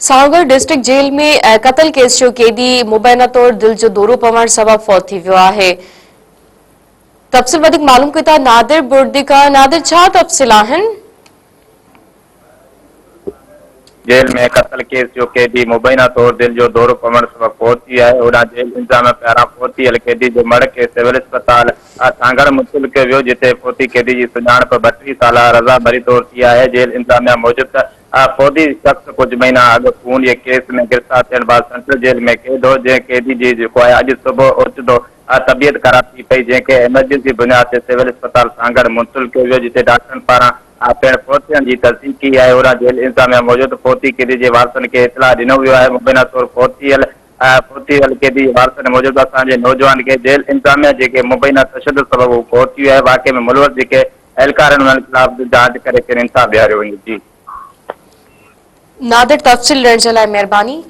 सागर district jail में कत्ल case जो कैदी मुबैना तौर दिल जो दौरो पवण सबब फौत थी वियो आहे। तफ़सील वधीक मालूम कयो नादिर बुर्दिका। नादिर, छा तफ़सील आहिनि? जेल में कत्ल केस जो कैदी मुबैना तौर दिल जो दौरो पवण सबब फौत थी आहे। ओॾां जेल इंतजाम पारां फौत थियल कैदी जे मड़ खे सिविल अस्पताल सांगड़ मुंतकिल कयो वियो, जिते फौती कैदी जी सुञाणप 32 साल रज़ा भरी तौर थी आहे। जेल इंतजामिया मूजिब फौती शख्स कुछ महीना अॻु खून जे केस में गिरफ़्तार थियण बाद सेंट्रल जेल में कैद हो, जंहिं कैदी जी जेको आहे अॼु सुबुह ओचितो तबियत ख़राब थी पई, जंहिंखे इमरजेंसी बुनियाद ते सिविल अस्पताल सांगड़ मुंतकिल कयो वियो, जिते डॉक्टरनि पारां पिण फौत थियण जी तस्दीक की आहे। ओॾां जेल इंतजामिया मूजिब फौती कैदी जे वारसनि खे इतलाह ॾिनो वियो आहे। मुबैना तौर फौत थियल कैदी वारसनि मूजिब असांजे नौजवान खे जेल इंतजामिया जेके मुबैना तशद्दुद सबब फौत थी वियो आहे, वाक़े में मुलवस जेके एहलकार उन्हनि ख़िलाफ़ जांच करे पिण इंसाफ़ ॾियारियो वञे। जी नादिर, तफ़सील ॾियण जे लाइ महिरबानी।